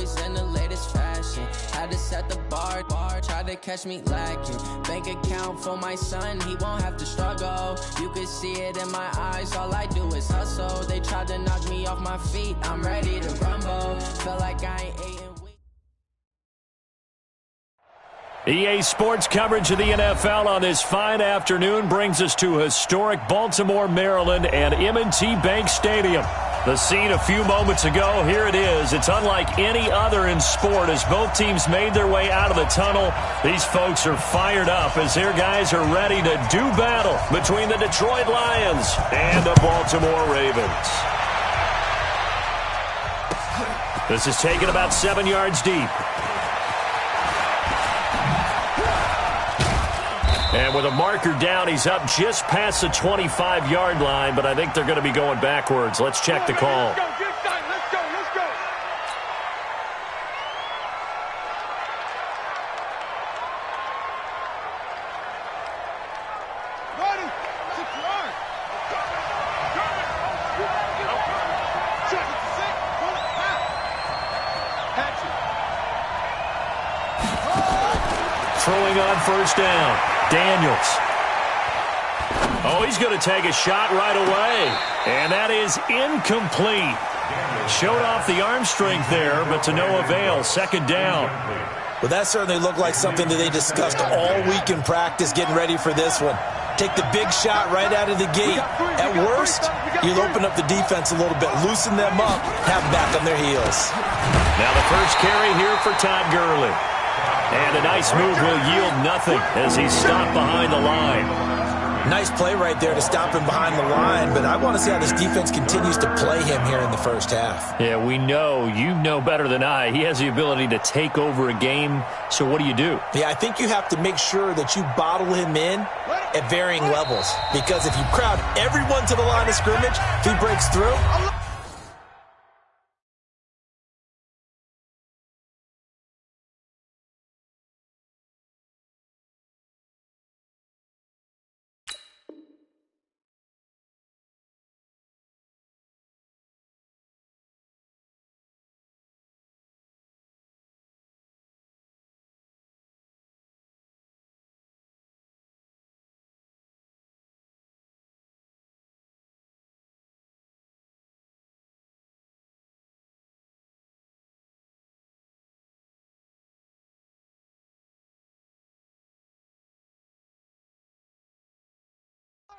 always in the latest fashion. Had to set the bar, tried to catch me lacking. Bank account for my son, he won't have to struggle. You could see it in my eyes, all I do is hustle. They tried to knock me off my feet, I'm ready to rumble. Felt like I ain't ate in weeks. EA Sports coverage of the NFL on this fine afternoon brings us to historic Baltimore, Maryland and M&T Bank Stadium. The scene a few moments ago, here it is. It's unlike any other in sport as both teams made their way out of the tunnel. These folks are fired up as their guys are ready to do battle between the Detroit Lions and the Baltimore Ravens. This is taken about 7 yards deep. And with a marker down, he's up just past the 25-yard line, but I think they're going to be going backwards. Let's check the call. Let's go, get time. Let's go, let's go. Ready, 6 yards. Check it, 6, pull it, half. Catch it. Throwing on first down. Daniels. Oh, he's going to take a shot right away. And that is incomplete. Showed off the arm strength there, but to no avail. Second down. Well, that certainly looked like something that they discussed all week in practice getting ready for this one. Take the big shot right out of the gate. At worst, you'll open up the defense a little bit, loosen them up, have them back on their heels. Now the first carry here for Todd Gurley. And a nice move will yield nothing as he's stopped behind the line. Nice play right there to stop him behind the line, but I want to see how this defense continues to play him here in the first half. Yeah, we know. You know better than I. He has the ability to take over a game, so what do? Yeah, I think you have to make sure that you bottle him in at varying levels, because if you crowd everyone to the line of scrimmage, if he breaks through...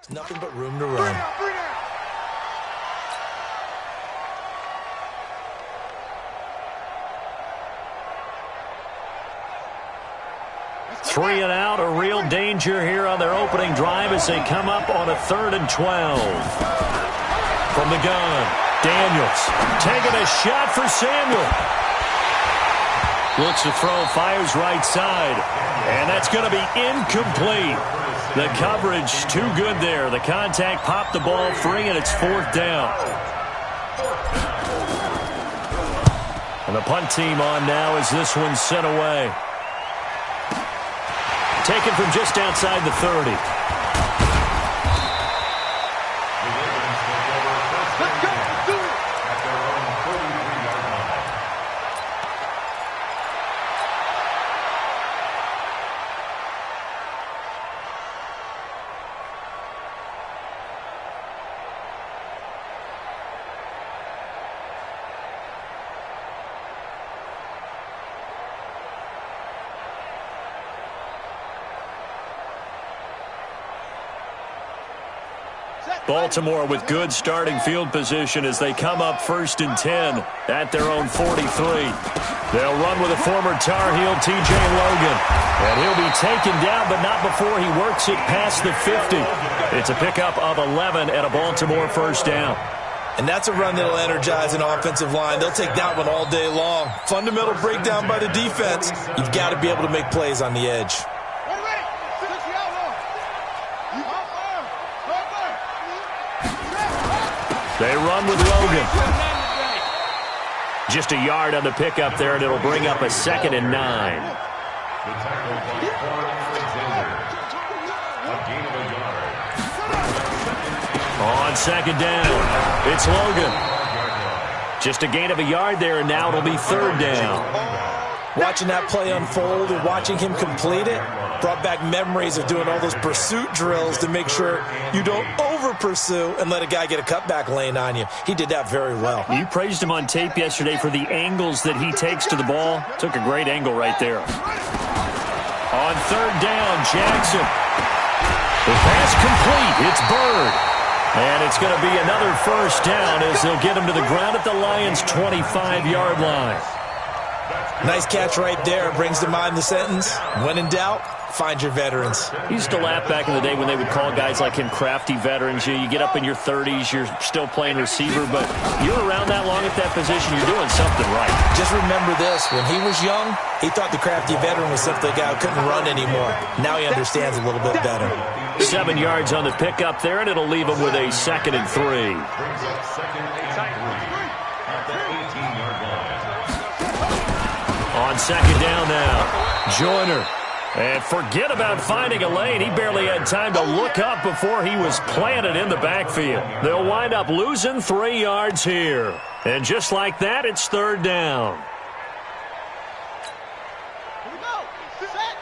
Nothing but room to run. Three and out, a real danger here on their opening drive as they come up on a 3rd and 12. From the gun, Daniels taking a shot for Samuel. Looks to throw, fires right side, and that's going to be incomplete. The coverage too good there. The contact popped the ball free, and it's 4th down. And the punt team on now as this one's sent away. Taken from just outside the 30. Baltimore with good starting field position as they come up 1st and 10 at their own 43. They'll run with a former Tar Heel, T.J. Logan. And he'll be taken down, but not before he works it past the 50. It's a pickup of 11 at a Baltimore 1st down. And that's a run that'll energize an offensive line. They'll take that one all day long. Fundamental breakdown by the defense. You've got to be able to make plays on the edge. They run with Logan. Just a yard on the pickup there, and it'll bring up a 2nd and 9. On 2nd down, it's Logan. Just a gain of a yard there, and now it'll be third down. Watching that play unfold and watching him complete it brought back memories of doing all those pursuit drills to make sure you don't over-pursue and let a guy get a cutback lane on you. He did that very well. You praised him on tape yesterday for the angles that he takes to the ball. Took a great angle right there. On third down, Jackson. The pass complete. It's Bird. And it's going to be another first down as they'll get him to the ground at the Lions' 25-yard line. Nice catch right there. Brings to mind the sentence, when in doubt, find your veterans. He used to laugh back in the day when they would call guys like him crafty veterans. You get up in your 30s, you're still playing receiver, but you're around that long at that position, you're doing something right. Just remember this, when he was young, he thought the crafty veteran was simply a guy who couldn't run anymore. Now he understands a little bit better. 7 yards on the pickup there, and it'll leave him with a 2nd and 3. On second down now, Joyner. And forget about finding a lane. He barely had time to look up before he was planted in the backfield. They'll wind up losing 3 yards here. And just like that, it's third down. Here we go. Set.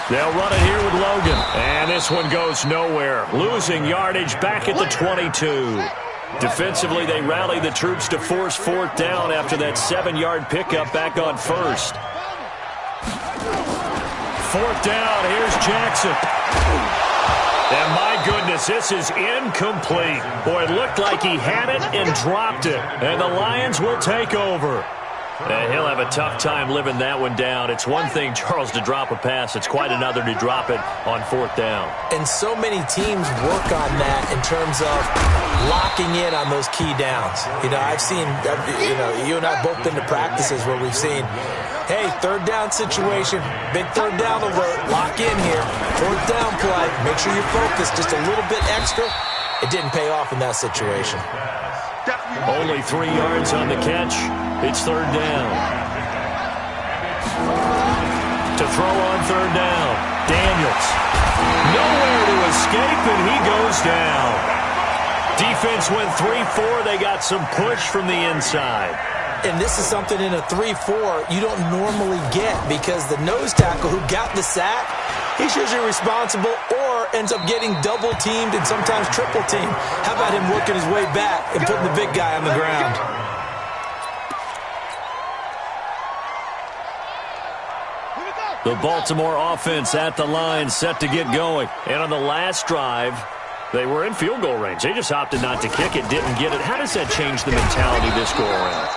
They'll run it here with Logan. And this one goes nowhere. Losing yardage back at the 22. Defensively, they rally the troops to force fourth down after that 7-yard pickup back on first. Fourth down, here's Jackson. And my goodness, this is incomplete. Boy, it looked like he had it and dropped it. And the Lions will take over. And he'll have a tough time living that one down. It's one thing, Charles, to drop a pass. It's quite another to drop it on fourth down. And so many teams work on that in terms of locking in on those key downs. You know, I've seen, you and I both been to practices where we've seen, hey, third down situation, big third down alert, lock in here, fourth down play, make sure you're focused just a little bit extra. It didn't pay off in that situation. Only 3 yards on the catch. It's third down. To throw on third down, Daniels. Nowhere to escape, and he goes down. Defense went 3-4. They got some push from the inside. And this is something in a 3-4 you don't normally get because the nose tackle who got the sack, he's usually responsible or ends up getting double-teamed and sometimes triple-teamed. How about him working his way back and putting the big guy on the ground? The Baltimore offense at the line, set to get going. And on the last drive, they were in field goal range. They just opted not to kick it, didn't get it. How does that change the mentality this go-around?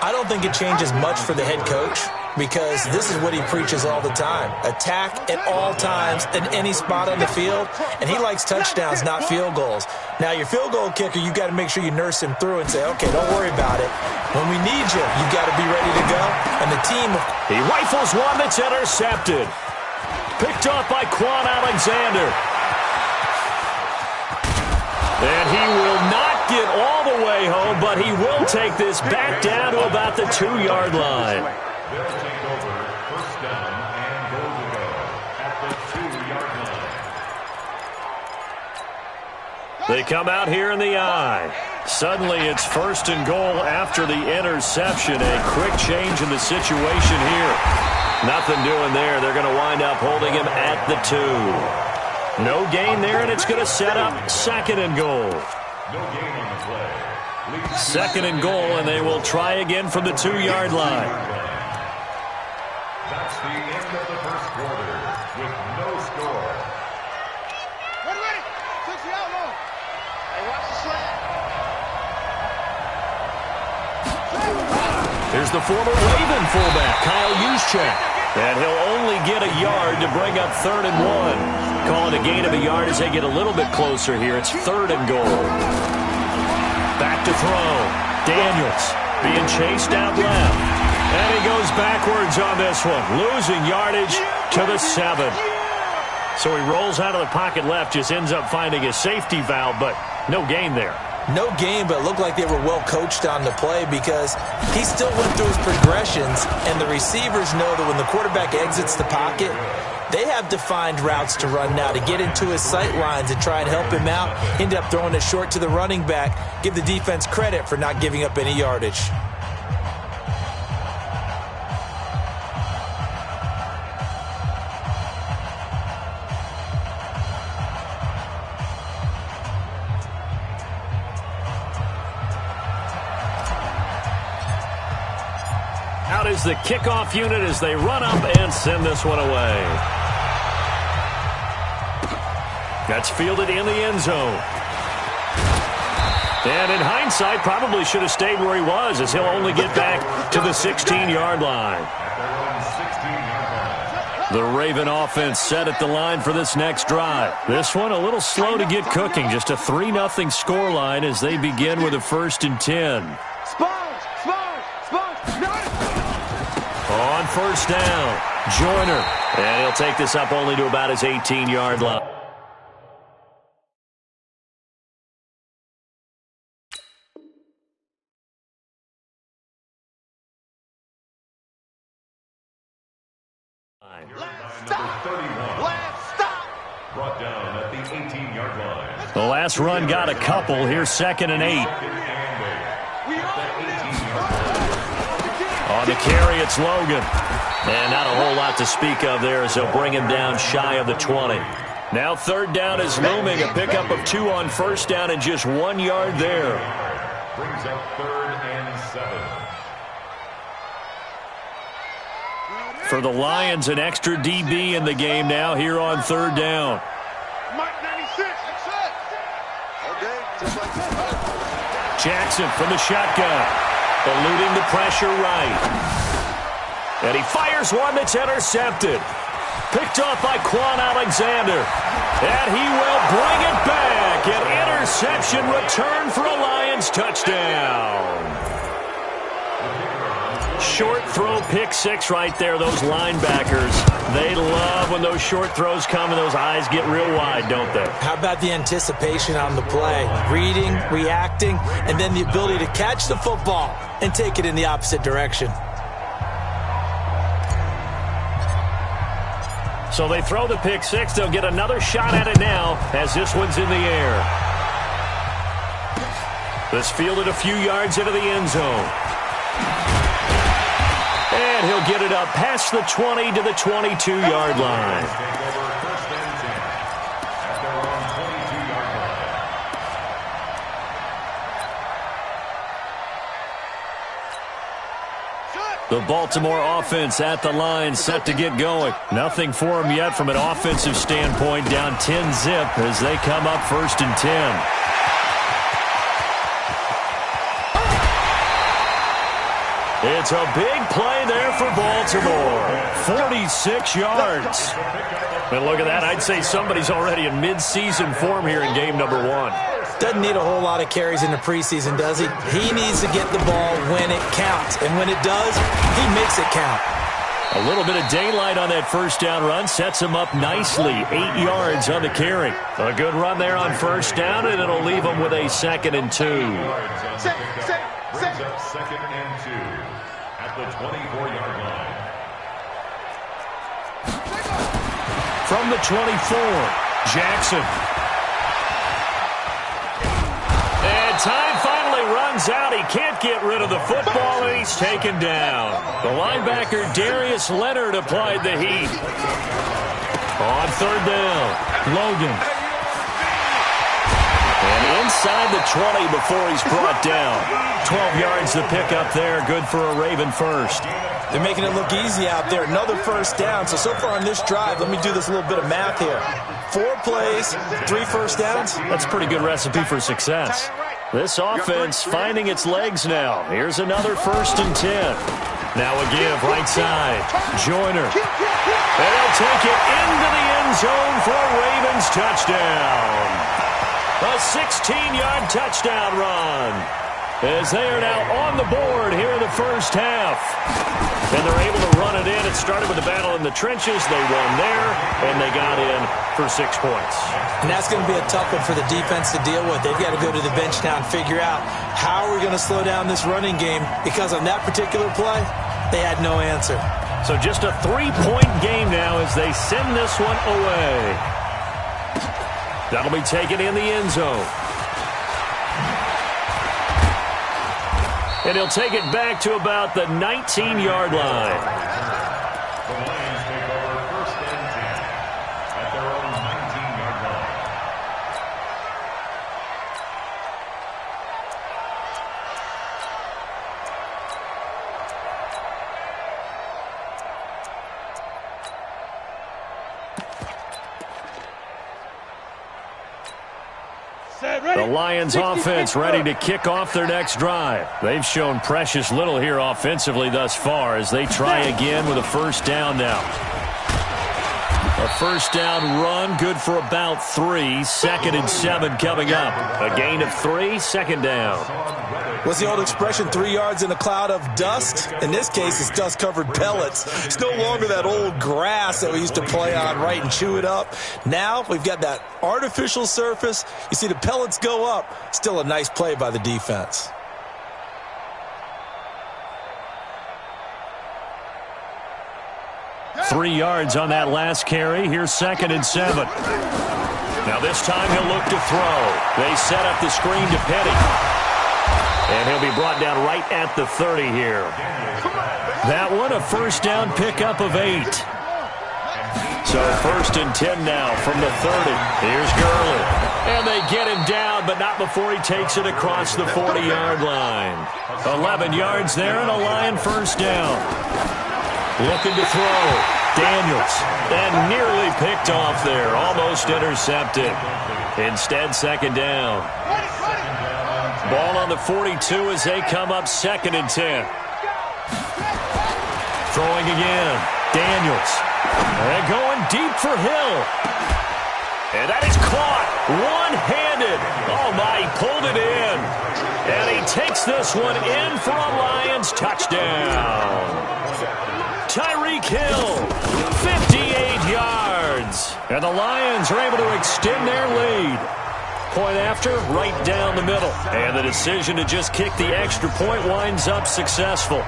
I don't think it changes much for the head coach because this is what he preaches all the time. Attack at all times in any spot on the field, and he likes touchdowns, not field goals. Now, your field goal kicker, you've got to make sure you nurse him through and say, okay, don't worry about it. When we need you, you've got to be ready to go. And the team... He rifles one that's intercepted. Picked up by Quan Alexander. And he will not get all the way home, but he will take this back down to about the 2-yard line. They'll take over first down and goal to go at the 2-yard line. They come out here in the eye. Suddenly it's first and goal after the interception. A quick change in the situation here. Nothing doing there. They're going to wind up holding him at the 2. No gain there, and it's going to set up 2nd and goal. No gain on the play. 2nd and goal, and they will try again from the 2-yard line. That's the end of the first quarter with no score. Ready. 60 out low. Hey, watch the slant. Here's the former Raven fullback, Kyle Juszczyk. And he'll only get a yard to bring up 3rd and 1. Calling a gain of a yard as they get a little bit closer here. It's 3rd and goal. Back to throw. Daniels being chased out left. And he goes backwards on this one. Losing yardage to the 7. So he rolls out of the pocket left, just ends up finding a safety valve, but no gain there. No game, but it looked like they were well coached on the play because he still went through his progressions, and the receivers know that when the quarterback exits the pocket, They have defined routes to run now to get into his sight lines and try and help him out. End up throwing it short to the running back. Give the defense credit for not giving up any yardage. Out is the kickoff unit as they run up and send this one away. That's fielded in the end zone. And in hindsight, probably should have stayed where he was, as he'll only get back to the 16-yard line. The Raven offense set at the line for this next drive. This one a little slow to get cooking. Just a 3-0 scoreline as they begin with a 1st and 10. On 1st down, Joyner. And he'll take this up only to about his 18-yard line. Brought down at the 18-yard line. The last run got a couple. Here's 2nd and 8. On the carry, it's Logan. And not a whole lot to speak of there as they'll bring him down shy of the 20. Now 3rd down is looming. A pickup of 2 on 1st down and just 1 yard there. Brings up 3rd and 7. For the Lions, an extra DB in the game now here on 3rd down. Jackson from the shotgun, eluding the pressure right. And he fires one that's intercepted. Picked off by Quan Alexander. And he will bring it back. An interception return for a Lions touchdown. Short throw, pick 6 right there. Those linebackers, they love when those short throws come and those eyes get real wide, don't they? How about the anticipation on the play? Reading, reacting, and then the ability to catch the football and take it in the opposite direction. So they throw the pick 6. They'll get another shot at it now as this one's in the air. This fielded a few yards into the end zone. And he'll get it up past the 20 to the 22-yard line. The Baltimore offense at the line, set to get going. Nothing for them yet from an offensive standpoint. Down 10-zip as they come up 1st and 10. It's a big play there for Baltimore. 46 yards. And look at that. I'd say somebody's already in mid-season form here in game number 1. Doesn't need a whole lot of carries in the preseason, does he? He needs to get the ball when it counts. And when it does, he makes it count. A little bit of daylight on that 1st down run sets him up nicely. 8 yards on the carry. A good run there on 1st down, and it'll leave him with a 2nd and 2. Brings up 2nd and 2 at the 24-yard line. From the 24, Jackson. And time finally runs out. He can't get rid of the football, and he's taken down. The linebacker, Darius Leonard, applied the heat. On 3rd down, Logan. And inside the 20 before he's brought down. 12 yards to pick up there. Good for a Raven first. They're making it look easy out there. Another 1st down. So far on this drive, let me do this little bit of math here. 4 plays, 3 1st downs. That's a pretty good recipe for success. This offense finding its legs now. Here's another 1st and 10. Now a give right side. Joyner. And they'll take it into the end zone for a Ravens touchdown. A 16-yard touchdown run. As they are now on the board here in the 1st half. And they're able to run it in. It started with the battle in the trenches. They won there, and they got in for 6 points. And that's going to be a tough one for the defense to deal with. They've got to go to the bench now and figure out how we're going to slow down this running game, because on that particular play, they had no answer. So just a 3-point game now as they send this one away. That'll be taken in the end zone. And he'll take it back to about the 19-yard line. The Lions take over 1st and 10 at their own 19-yard line. The Lions offense ready to kick off their next drive. They've shown precious little here offensively thus far as they try again with a first down now. A first down run, good for about 3. 2nd and 7 coming up. A gain of 3, 2nd down. What's the old expression, 3 yards in a cloud of dust? In this case, it's dust-covered pellets. It's no longer that old grass that we used to play on, right, and chew it up. Now we've got that artificial surface. You see the pellets go up. Still a nice play by the defense. Three yards on that last carry. Here's 2nd and 7. Now this time he'll look to throw. They set up the screen to Petty. And he'll be brought down right at the 30 here. That one a first down pickup of 8. So 1st and 10 now from the 30. Here's Gurley. And they get him down, but not before he takes it across the 40-yard line. 11 yards there and a Lion first down. Looking to throw. Daniels. And nearly picked off there. Almost intercepted. Instead, 2nd down. Ball on the 42 as they come up 2nd and 10. Throwing again. Daniels. And going deep for Hill. And that is caught. One-handed. Oh, my, he pulled it in. And he takes this one in for a Lions touchdown. Tyreek Hill, 58 yards. And the Lions are able to extend their lead. Point after, right down the middle. And the decision to just kick the extra point winds up successful.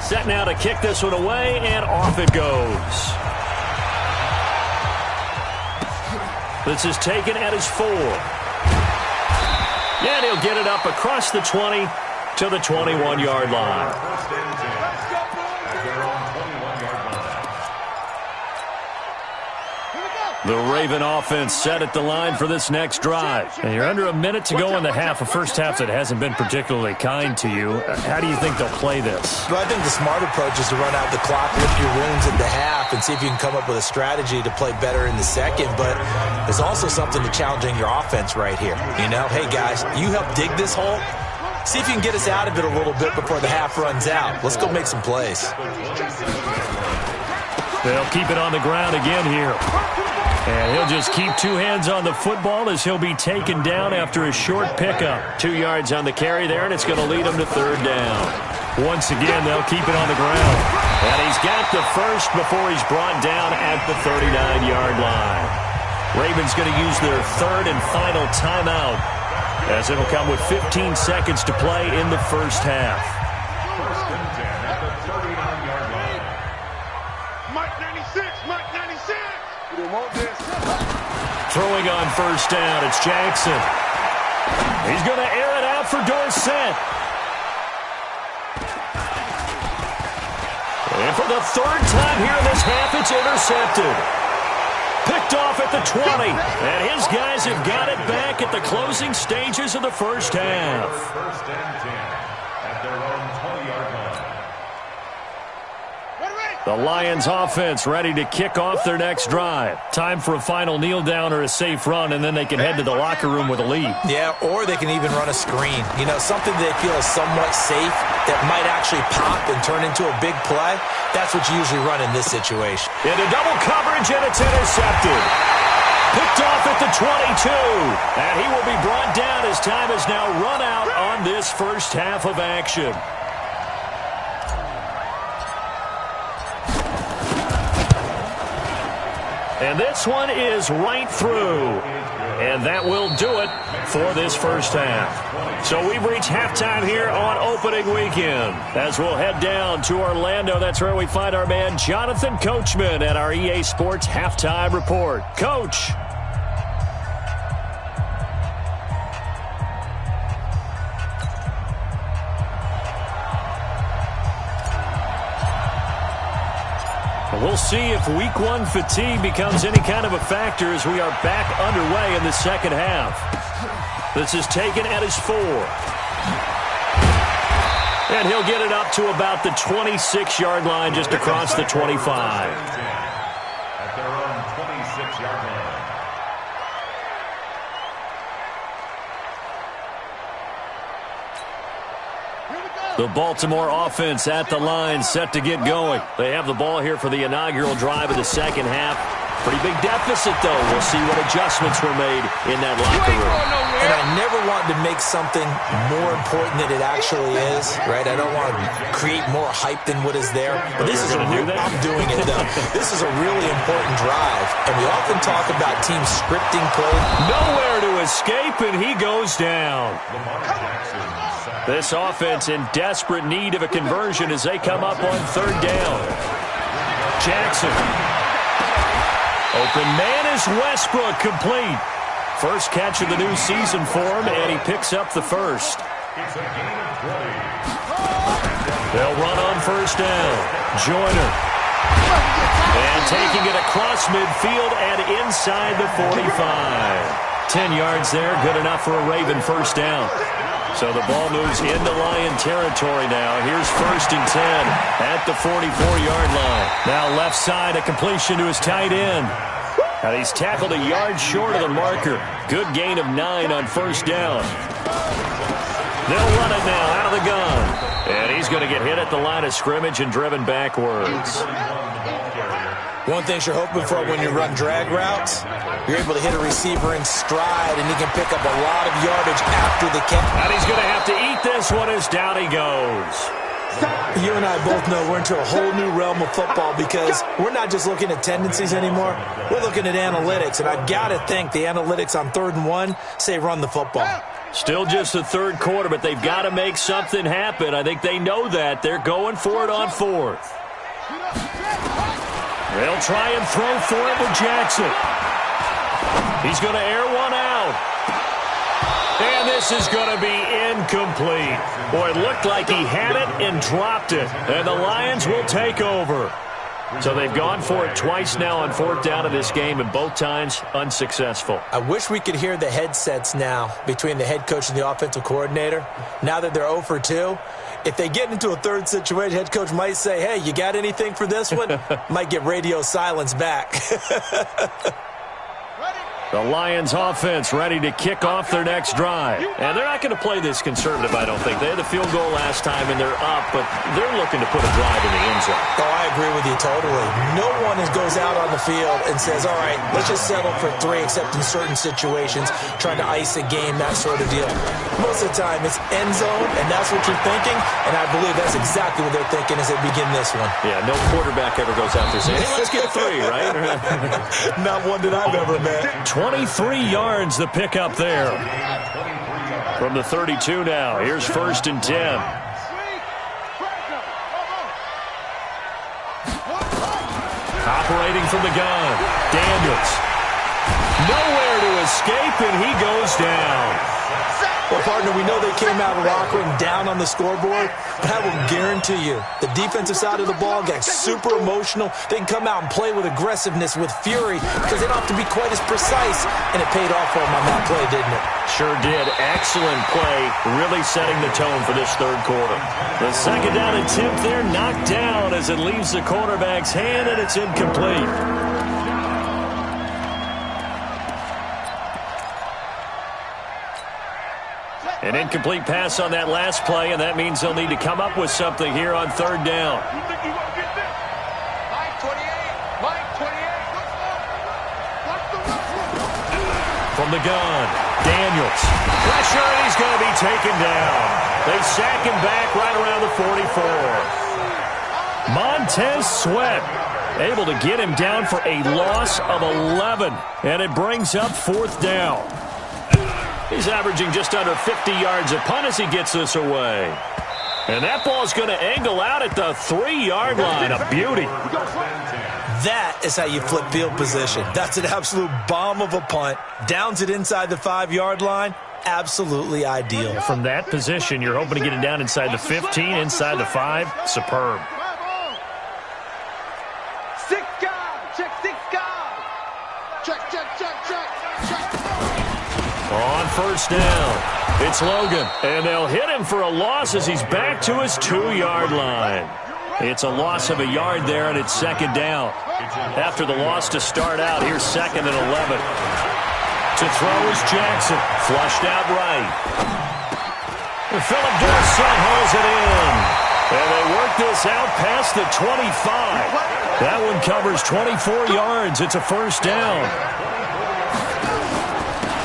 Set now to kick this one away, and off it goes. This is taken at his 4. And he'll get it up across the 20 to the 21-yard line. The Raven offense set at the line for this next drive. And you're under a minute to go in the half, a first half that hasn't been particularly kind to you. How do you think they'll play this? Well, I think the smart approach is to run out the clock, lick your wounds at the half, and see if you can come up with a strategy to play better in the second. But there's also something to challenging your offense right here. You know, hey, guys, you help dig this hole. See if you can get us out of it a little bit before the half runs out. Let's go make some plays. They'll keep it on the ground again here. And he'll just keep 2 hands on the football as he'll be taken down after a short pickup. 2 yards on the carry there, and it's going to lead him to 3rd down. Once again, they'll keep it on the ground. And he's got the first before he's brought down at the 39-yard line. Ravens going to use their 3rd and final timeout, as it'll come with 15 seconds to play in the first half. 1st and 10 at the 39-yard line. Mike 96, Mike 96. You don't want this. Throwing on first down, it's Jackson. He's going to air it out for Dorsett. And for the 3rd time here in this half, it's intercepted. Picked off at the 20, and his guys have got it back at the closing stages of the first half. 1st and 10 at their own 20-yard line. The Lions offense ready to kick off their next drive. Time for a final kneel down or a safe run, and then they can head to the locker room with a lead. Yeah, or they can even run a screen. You know, something they feel is somewhat safe that might actually pop and turn into a big play. That's what you usually run in this situation. Into double coverage, and it's intercepted. Picked off at the 22. And he will be brought down as time is now run out on this first half of action. And this one is right through. And that will do it for this first half. So we've reached halftime here on opening weekend. As we'll head down to Orlando, that's where we find our man Jonathan Coachman at our EA Sports Halftime Report. Coach. We'll see if week one fatigue becomes any kind of a factor as we are back underway in the second half. This is taken at his 4. And he'll get it up to about the 26-yard line, just across the 25. At their own 26-yard line. The Baltimore offense at the line, set to get going. They have the ball here for the inaugural drive of the second half. Pretty big deficit, though. We'll see what adjustments were made in that locker room. And I never wanted to make something more important than it actually is, right? I don't want to create more hype than what is there. But this is I'm doing it, though. This is a really important drive. And we often talk about teams scripting play. Nowhere to escape, and he goes down. This offense in desperate need of a conversion as they come up on third down. Jackson. Open man is Westbrook, complete. First catch of the new season for him, and he picks up the first. They'll run on first down. Joyner. And taking it across midfield and inside the 45. 10 yards there, good enough for a Raven first down. So the ball moves into Lion territory now. Here's first and 10 at the 44-yard line. Now left side, a completion to his tight end. And he's tackled a yard short of the marker. Good gain of 9 on first down. They'll run it now out of the gun. And he's going to get hit at the line of scrimmage and driven backwards. One thing you're hoping for when you run drag routes, you're able to hit a receiver in stride, and he can pick up a lot of yardage after the catch. And he's going to have to eat this one as down he goes. You and I both know we're into a whole new realm of football because we're not just looking at tendencies anymore. We're looking at analytics, and I've got to think the analytics on 3rd and 1 say run the football. Still just the third quarter, but they've got to make something happen. I think they know that. They're going for it on 4th. They'll try and throw for it with Jackson. He's going to air one out. And this is going to be incomplete. Boy, it looked like he had it and dropped it. And the Lions will take over. So they've gone for it twice now on 4th down of this game, and both times unsuccessful. I wish we could hear the headsets now between the head coach and the offensive coordinator. Now that they're 0 for 2, if they get into a third situation, head coach might say, hey, you got anything for this one? Might get radio silence back. The Lions offense ready to kick off their next drive. And they're not going to play this conservative, I don't think. They had the field goal last time, and they're up, but they're looking to put a drive in the end zone. Oh, I agree with you totally. No one goes out on the field and says, all right, let's just settle for 3, except in certain situations, trying to ice a game, that sort of deal. Most of the time, it's end zone, and that's what you're thinking, and I believe that's exactly what they're thinking as they begin this one. Yeah, no quarterback ever goes out there saying, hey, let's get 3, right? Not one that I've ever met. 23 yards the pickup there. From the 32 now. Here's first and 10. Operating from the gun. Daniels. Nowhere to escape, and he goes down. Well, partner, we know they came out of the locker room down on the scoreboard, but I will guarantee you the defensive side of the ball got super emotional. They can come out and play with aggressiveness, with fury, because they don't have to be quite as precise, and it paid off for them on that play, didn't it? Sure did. Excellent play, really setting the tone for this third quarter. The second down attempt there knocked down as it leaves the quarterback's hand, and it's incomplete. An incomplete pass on that last play, and that means they'll need to come up with something here on third down. From the gun, Daniels. Pressure, and he's going to be taken down. They sack him back right around the 44. Montez Sweat. able to get him down for a loss of 11. And it brings up 4th down. He's averaging just under 50 yards a punt as he gets this away. And that ball's going to angle out at the 3-yard line. A beauty. That is how you flip field position. That's an absolute bomb of a punt. Downs it inside the 5-yard line. Absolutely ideal. From that position, you're hoping to get it down inside the 15, inside the 5. Superb. 6 guard. Check 6 guard. Check. On 1st down, it's Logan. And they'll hit him for a loss as he's back to his 2-yard line. It's a loss of a yard there, and it's 2nd down. After the loss to start out, here's 2nd and 11. To throw is Jackson. Flushed out right. And Philip Dorsett hauls it in. And they work this out past the 25. That one covers 24 yards. It's a 1st down.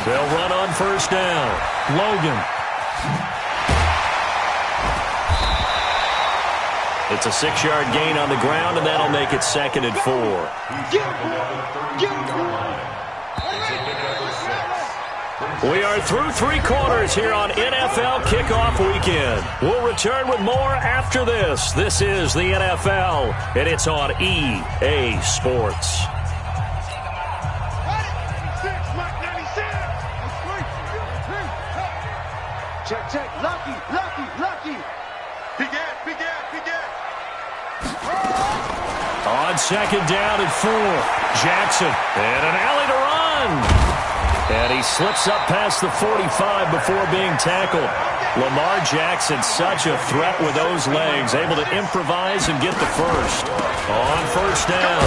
They'll run on 1st down. Logan. It's a 6-yard gain on the ground, and that'll make it 2nd and 4. We are through 3 quarters here on NFL Kickoff Weekend. We'll return with more after this. This is the NFL, and it's on EA Sports. Check. Lucky. Begin. On 2nd down and 4, Jackson, and an alley to run. And he slips up past the 45 before being tackled. Lamar Jackson, such a threat with those legs, able to improvise and get the first. On 1st down,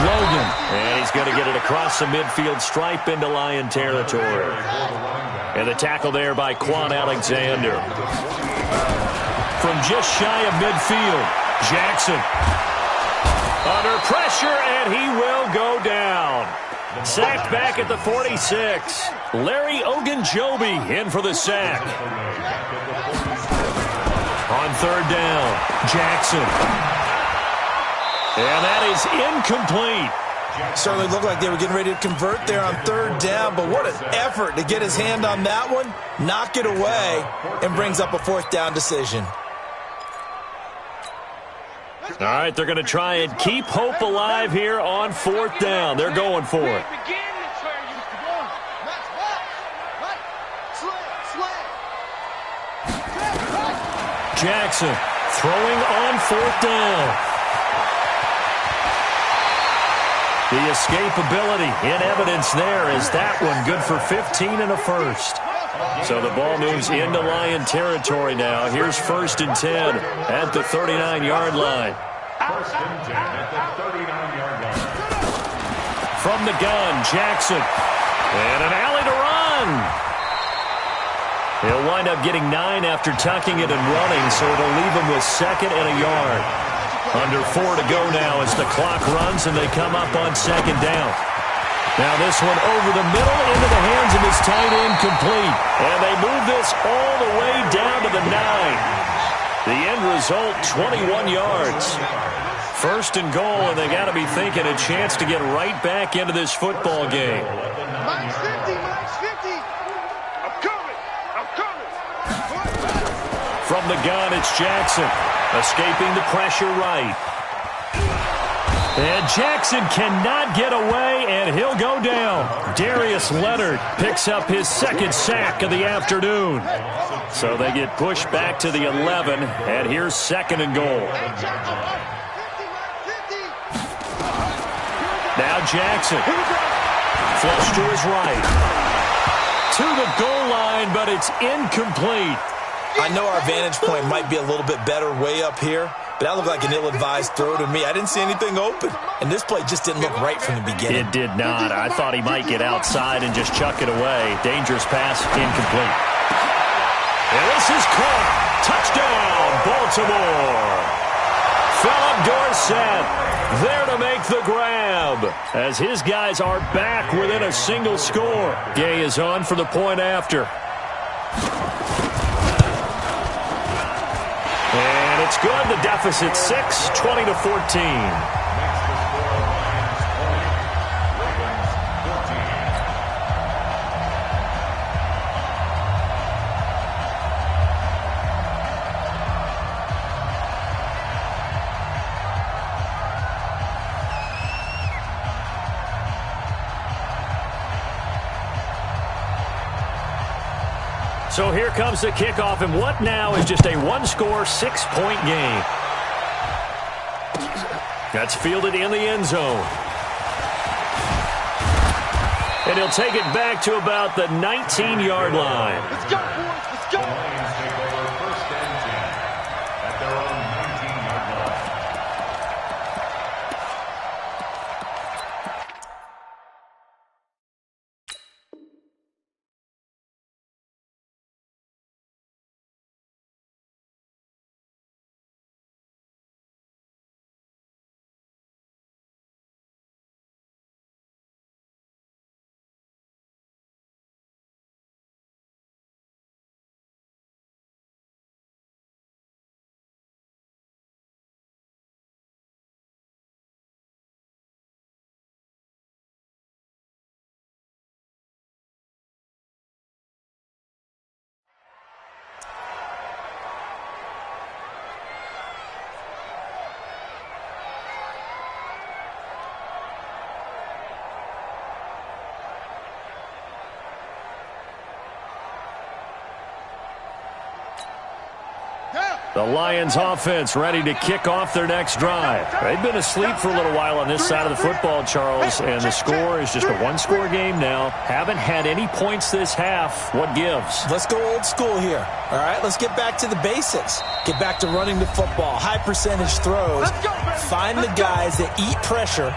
Logan. And he's going to get it across the midfield stripe into Lion territory. And the tackle there by Quan Alexander. From just shy of midfield, Jackson. Under pressure, and he will go down. Sacked back at the 46. Larry Ogunjobi in for the sack. On 3rd down, Jackson. And that is incomplete. Certainly looked like they were getting ready to convert there on 3rd down, but what an effort to get his hand on that one, knock it away, and brings up a 4th down decision. All right, they're going to try and keep hope alive here on 4th down. They're going for it. Jackson throwing on 4th down. The escapability in evidence there is that one good for 15 and a first. So the ball moves into Lion territory now. Here's 1st and 10 at the 39-yard line. 1st and 10 at the 39-yard line. From the gun, Jackson. And an alley to run. He'll wind up getting 9 after tucking it and running, so it'll leave him with 2nd and a yard. Under 4 to go now as the clock runs and they come up on 2nd down. Now this one over the middle into the hands of his tight end complete. And they move this all the way down to the 9. The end result, 21 yards. 1st and goal, and they got to be thinking a chance to get right back into this football game. Max 50. I'm coming. From the gun, it's Jackson. Escaping the pressure right. And Jackson cannot get away, and he'll go down. Darius Leonard picks up his 2nd sack of the afternoon. So they get pushed back to the 11, and here's 2nd and goal. Now Jackson. Flush to his right. To the goal line, but it's incomplete. I know our vantage point might be a little bit better way up here, but that looked like an ill-advised throw to me. I didn't see anything open, and this play just didn't look right from the beginning. It did not. I thought he might get outside and just chuck it away. Dangerous pass, incomplete. And this is caught. Touchdown, Baltimore. Philip Dorsett there to make the grab as his guys are back within a single score. Gay is on for the point after. And it's good. The deficit 6, 20-14. So here comes the kickoff, and what now is just a one-score, 6-point game. That's fielded in the end zone. And he'll take it back to about the 19-yard line. Let's go, boys. Let's go. The Lions take over 1st and 10 at their own 19-yard line. The Lions offense ready to kick off their next drive. They've been asleep for a little while on this side of the football, Charles, and the score is just a one-score game now. Haven't had any points this half. What gives? Let's go old school here. All right, let's get back to the basics. Get back to running the football, high percentage throws. Find the guys that eat pressure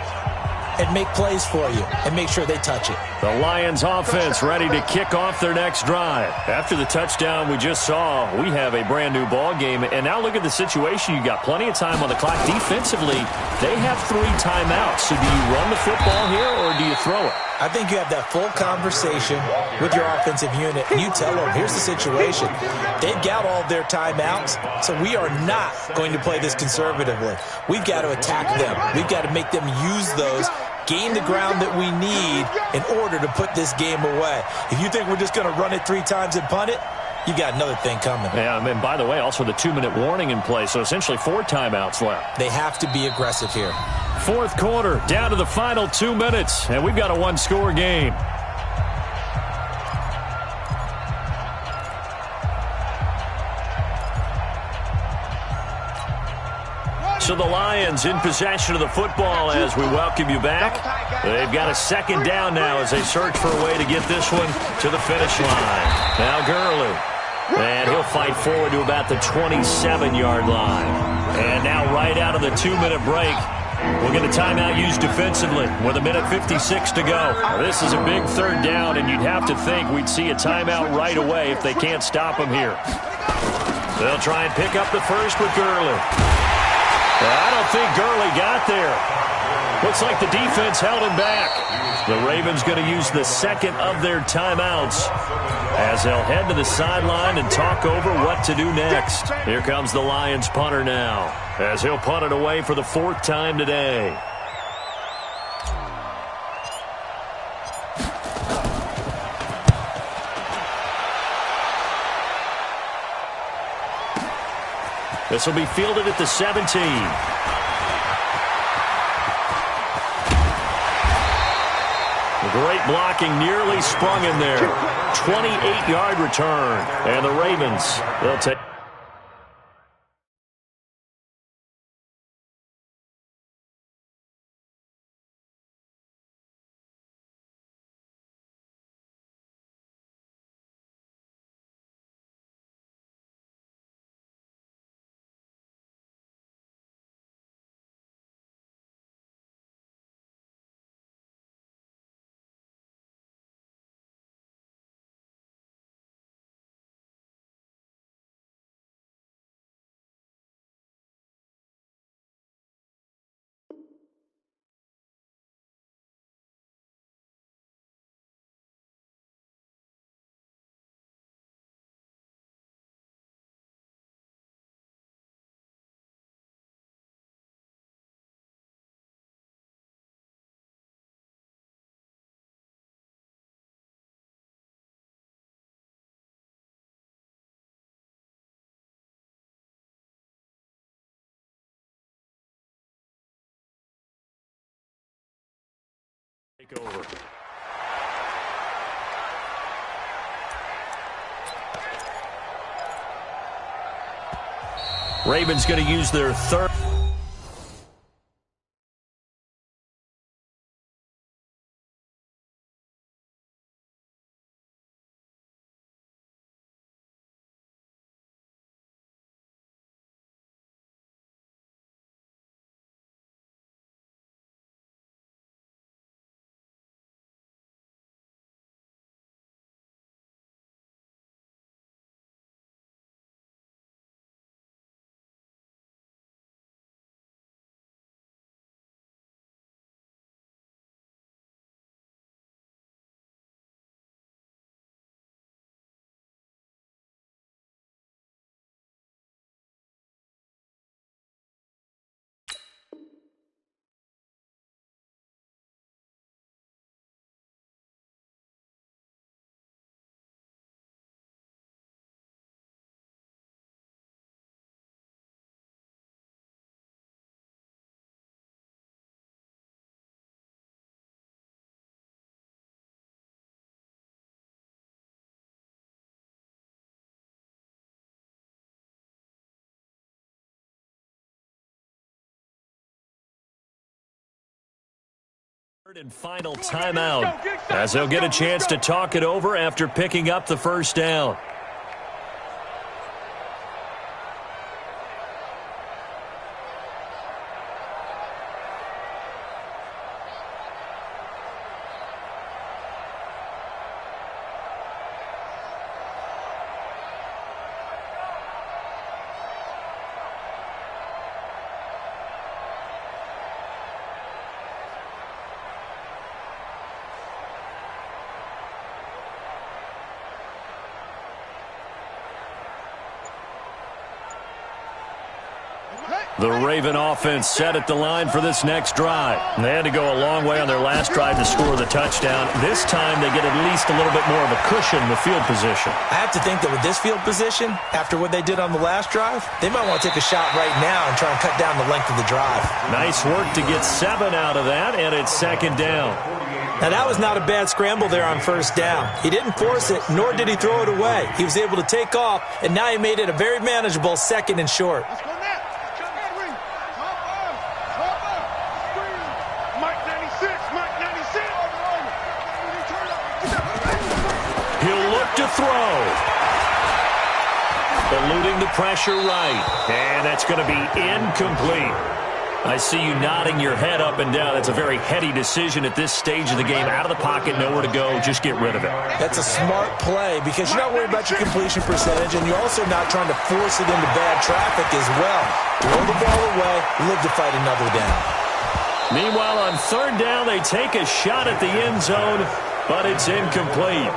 and make plays for you and make sure they touch it. The Lions offense ready to kick off their next drive. After the touchdown we just saw, we have a brand new ball game. And now look at the situation. You got plenty of time on the clock. Defensively, they have 3 timeouts. So do you run the football here or do you throw it? I think you have that full conversation with your offensive unit, and you tell them, here's the situation. They've got all their timeouts, so we are not going to play this conservatively. We've got to attack them. We've got to make them use those, gain the ground that we need in order to put this game away. If you think we're just going to run it 3 times and punt it, you got another thing coming. Yeah, and by the way, also the 2-minute warning in play, so essentially 4 timeouts left. They have to be aggressive here. 4th quarter, down to the final 2 minutes, and we've got a one-score game. So the Lions in possession of the football as we welcome you back. They've got a 2nd down now as they search for a way to get this one to the finish line. Now Gurley. And he'll fight forward to about the 27-yard line. And now right out of the 2-minute break, we'll get a timeout used defensively with 1:56 to go. Now, this is a big 3rd down, and you'd have to think we'd see a timeout right away if they can't stop him here. They'll try and pick up the first with Gurley. I don't think Gurley got there. Looks like the defense held him back. The Ravens going to use the 2nd of their timeouts as they'll head to the sideline and talk over what to do next. Here comes the Lions punter now as he'll punt it away for the 4th time today. This will be fielded at the 17. Great blocking, nearly sprung in there. 28-yard return. And the Ravens, they'll take. Take over. Ravens going to use their third. Third and final timeout as they'll get a chance to talk it over after picking up the first down. The Raven offense set at the line for this next drive. They had to go a long way on their last drive to score the touchdown. This time they get at least a little bit more of a cushion in the field position. I have to think that with this field position, after what they did on the last drive, they might want to take a shot right now and try and cut down the length of the drive. Nice work to get 7 out of that, and it's second down. Now, that was not a bad scramble there on first down. He didn't force it, nor did he throw it away. He was able to take off, and now he made it a very manageable second and short. He'll look to throw. Eluding the pressure right. And that's going to be incomplete. I see you nodding your head up and down. That's a very heady decision at this stage of the game. Out of the pocket, nowhere to go. Just get rid of it. That's a smart play because you're not worried about your completion percentage, and you're also not trying to force it into bad traffic as well. Throw the ball away, live to fight another down. Meanwhile, on third down, they take a shot at the end zone, but it's incomplete.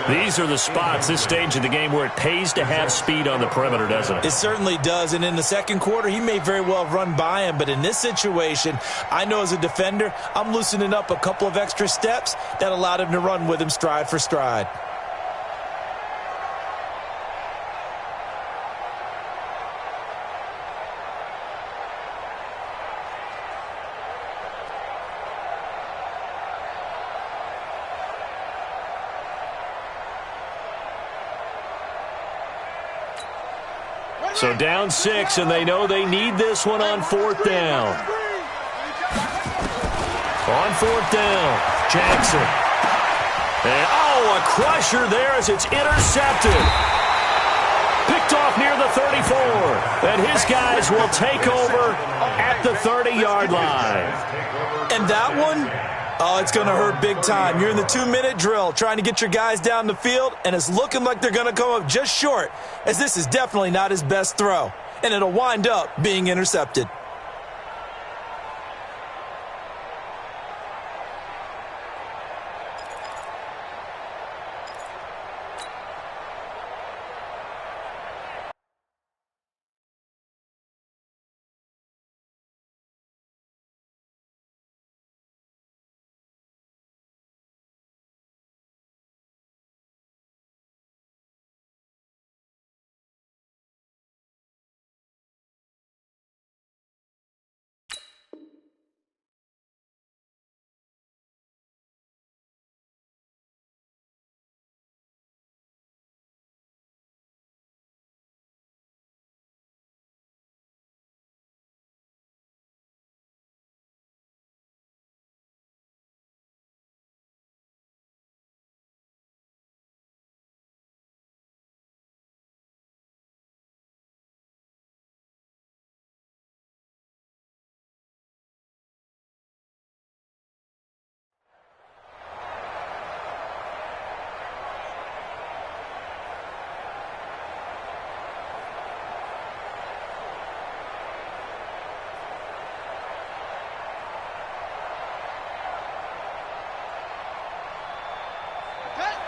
These are the spots, this stage of the game, where it pays to have speed on the perimeter, doesn't it? It certainly does, and in the second quarter, he may very well run by him, but in this situation, I know as a defender, I'm loosening up a couple of extra steps that allowed him to run with him stride for stride. So down 6, and they know they need this one on fourth down. On fourth down, Jackson. And, a crusher there as it's intercepted. Picked off near the 34. And his guys will take over at the 30-yard line. And that one, it's going to hurt big time. You're in the 2-minute drill trying to get your guys down the field, and it's looking like they're going to come up just short, as this is definitely not his best throw, and it'll wind up being intercepted.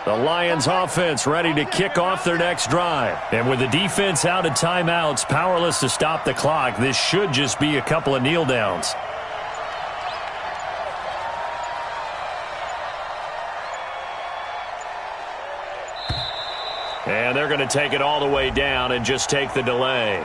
The Lions offense ready to kick off their next drive. And with the defense out of timeouts, powerless to stop the clock, this should just be a couple of kneel downs. And they're going to take it all the way down and just take the delay.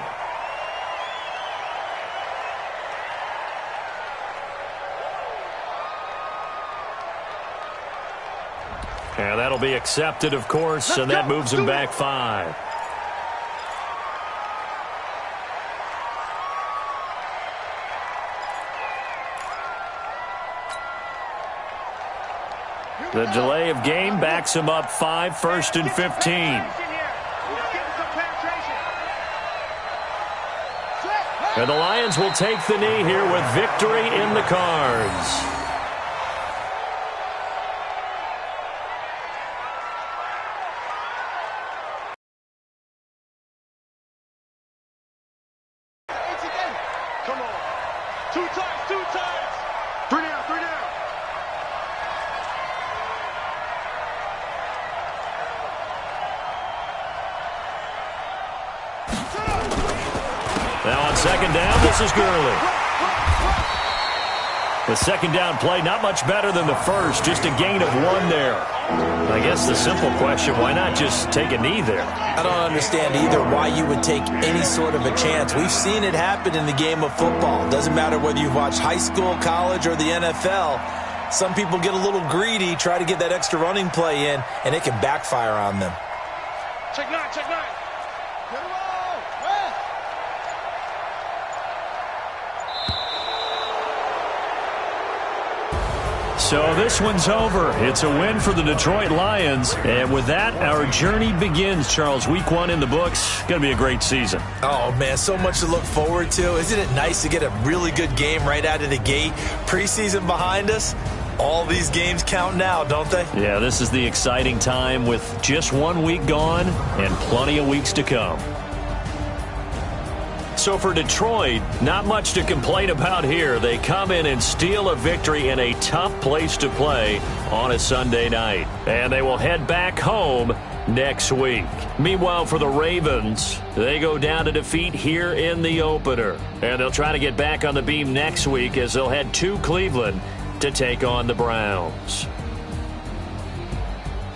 And that'll be accepted, of course, and that moves him back 5. The delay of game backs him up 5, 1st and 15. And the Lions will take the knee here with victory in the cards. Come on. 2 times, 2 times. 3 down, 3 down. Now on 2nd down, this is Gurley. The 2nd down play, not much better than the first, just a gain of 1 there. I guess the simple question, why not just take a knee there? I don't understand either why you would take any sort of a chance. We've seen it happen in the game of football. Doesn't matter whether you've watched high school, college, or the NFL. Some people get a little greedy, try to get that extra running play in, and it can backfire on them. Check 9, check 9. So this one's over. It's a win for the Detroit Lions. And with that, our journey begins, Charles. Week 1 in the books. Going to be a great season. Oh, man, so much to look forward to. Isn't it nice to get a really good game right out of the gate? Preseason behind us. All these games count now, don't they? Yeah, this is the exciting time with just 1 week gone and plenty of weeks to come. So for Detroit, not much to complain about here. They come in and steal a victory in a tough place to play on a Sunday night. And they will head back home next week. Meanwhile, for the Ravens, they go down to defeat here in the opener. And they'll try to get back on the beam next week as they'll head to Cleveland to take on the Browns.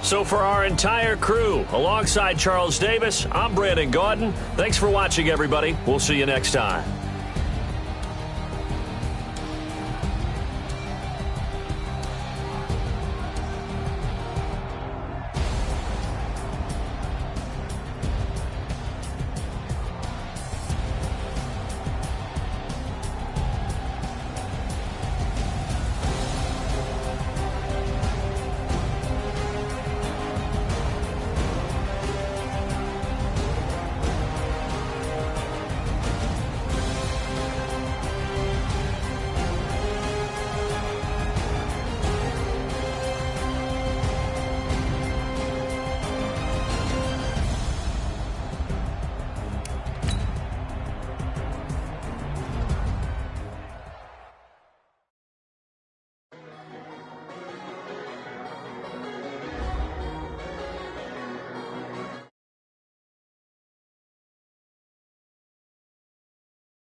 So for our entire crew, alongside Charles Davis, I'm Brandon Gaudin. Thanks for watching, everybody. We'll see you next time.